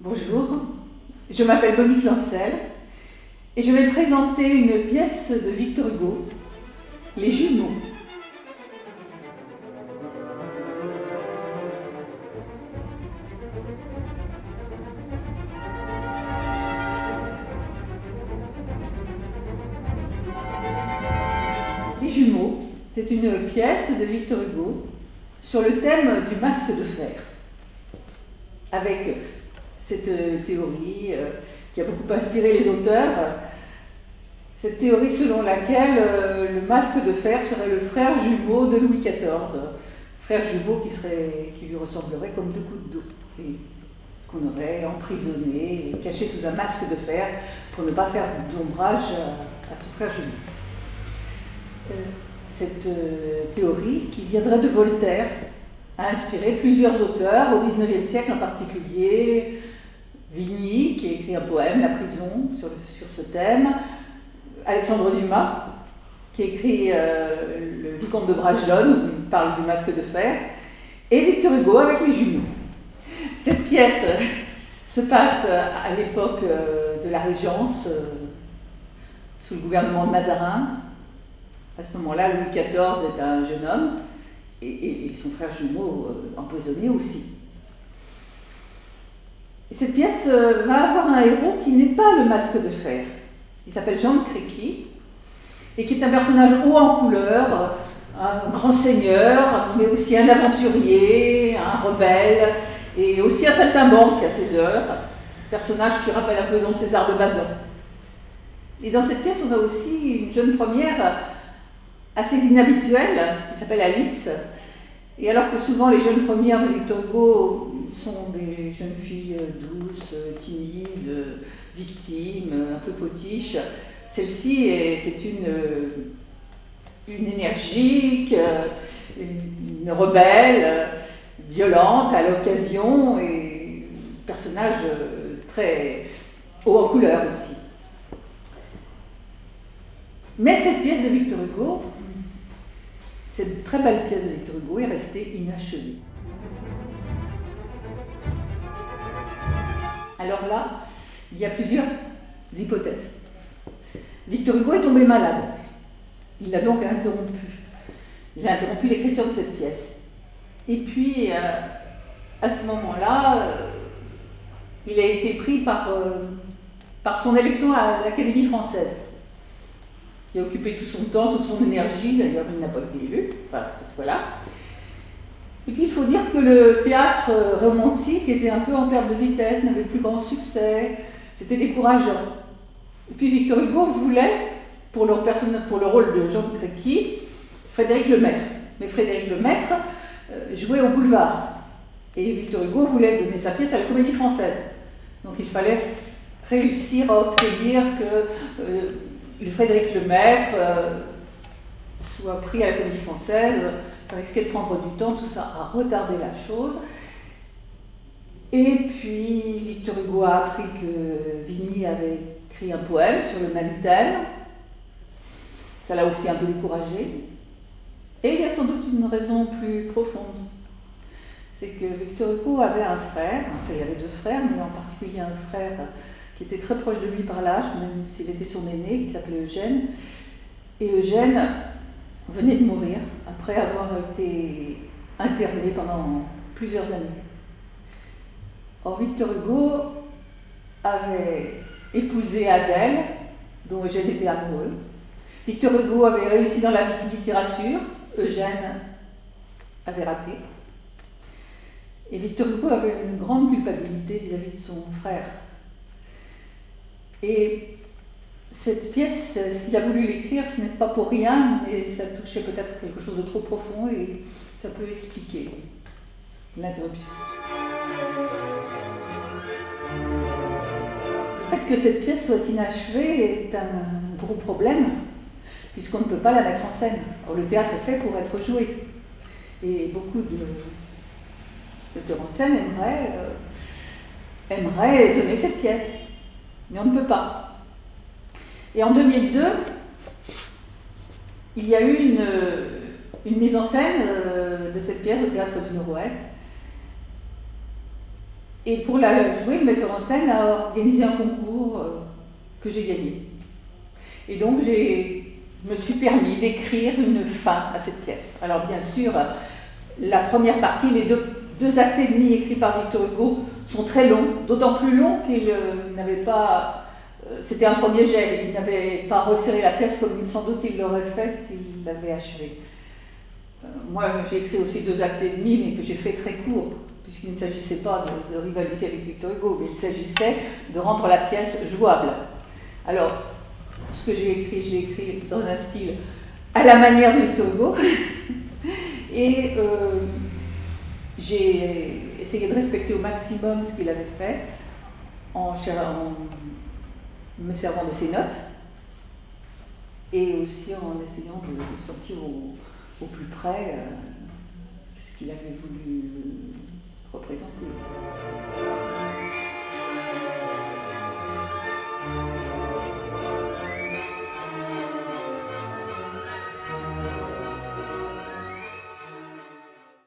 Bonjour, je m'appelle Monique Lancel et je vais présenter une pièce de Victor Hugo, Les Jumeaux. Les Jumeaux, c'est une pièce de Victor Hugo sur le thème du masque de fer, avec cette théorie qui a beaucoup inspiré les auteurs, cette théorie selon laquelle le masque de fer serait le frère jumeau de Louis XIV, frère jumeau qui lui ressemblerait comme deux gouttes d'eau, et qu'on aurait emprisonné et caché sous un masque de fer pour ne pas faire d'ombrage à son frère jumeau. Cette théorie, qui viendrait de Voltaire, a inspiré plusieurs auteurs, au XIXe siècle en particulier, Vigny, qui a écrit un poème, La prison, sur ce thème, Alexandre Dumas, qui a écrit Le Vicomte de Bragelonne, où il parle du masque de fer, et Victor Hugo avec Les Jumeaux. Cette pièce se passe à l'époque de la Régence, sous le gouvernement de Mazarin. À ce moment-là, Louis XIV est un jeune homme, et son frère jumeau empoisonné aussi. Et cette pièce va avoir un héros qui n'est pas le masque de fer. Il s'appelle Jean de Créqui, et qui est un personnage haut en couleur, un grand seigneur, mais aussi un aventurier, un rebelle, et aussi un saltimbanque à ses heures, personnage qui rappelle un peu Don César de Bazin. Et dans cette pièce, on a aussi une jeune première assez inhabituelle, qui s'appelle Alix. Et alors que souvent les jeunes premières de Victor Hugo sont des jeunes filles douces, timides, victimes, un peu potiches, celle-ci c'est une énergique, une rebelle, violente à l'occasion, et un personnage très haut en couleur aussi. Mais cette pièce de Victor Hugo, cette très belle pièce de Victor Hugo, est restée inachevée. Alors là, il y a plusieurs hypothèses. Victor Hugo est tombé malade. Il l'a donc interrompu. Il a interrompu l'écriture de cette pièce. Et puis, à ce moment-là, il a été pris par son élection à l'Académie française, qui a occupé tout son temps, toute son énergie. D'ailleurs, il n'a pas été élu, enfin, cette fois-là. Et puis, il faut dire que le théâtre romantique était un peu en perte de vitesse, n'avait plus grand succès, c'était décourageant. Et puis, Victor Hugo voulait, pour le rôle de Jean de Créqui, Frédéric Lemaître. Mais Frédéric Lemaître jouait au boulevard. Et Victor Hugo voulait donner sa pièce à la Comédie Française. Donc, il fallait réussir à obtenir que Frédéric Lemaître soit pris à la Comédie Française. Ça risquait de prendre du temps, tout ça a retardé la chose. Et puis Victor Hugo a appris que Vigny avait écrit un poème sur le même thème. Ça l'a aussi un peu découragé. Et il y a sans doute une raison plus profonde. C'est que Victor Hugo avait un frère, enfin il avait deux frères, mais en particulier un frère qui était très proche de lui par l'âge, même s'il était son aîné, qui s'appelait Eugène. Et Eugène venait de mourir après avoir été interné pendant plusieurs années. Or, Victor Hugo avait épousé Adèle, dont Eugène était amoureux. Victor Hugo avait réussi dans la littérature, Eugène avait raté. Et Victor Hugo avait une grande culpabilité vis-à-vis de son frère. Et cette pièce, s'il a voulu l'écrire, ce n'est pas pour rien, mais ça touchait peut-être quelque chose de trop profond et ça peut expliquer l'interruption. Le fait que cette pièce soit inachevée est un gros problème, puisqu'on ne peut pas la mettre en scène. Or, le théâtre est fait pour être joué. Et beaucoup de metteurs en scène aimeraient donner cette pièce, mais on ne peut pas. Et en 2002, il y a eu une mise en scène de cette pièce au Théâtre du Nord-Ouest. Et pour la jouer, le metteur en scène a organisé un concours que j'ai gagné. Et donc, je me suis permis d'écrire une fin à cette pièce. Alors, bien sûr, la première partie, les deux actes et demi écrits par Victor Hugo sont très longs, d'autant plus longs qu'il n'avait pas... C'était un premier jet, il n'avait pas resserré la pièce comme sans doute il l'aurait fait s'il l'avait achevé. Moi, j'ai écrit aussi 2 actes et demi, mais que j'ai fait très court, puisqu'il ne s'agissait pas de rivaliser avec Victor Hugo, mais il s'agissait de rendre la pièce jouable. Alors, ce que j'ai écrit, je l'ai écrit dans un style à la manière de Victor Hugo, et j'ai essayé de respecter au maximum ce qu'il avait fait, en me servant de ses notes, et aussi en essayant de sortir au plus près ce qu'il avait voulu représenter.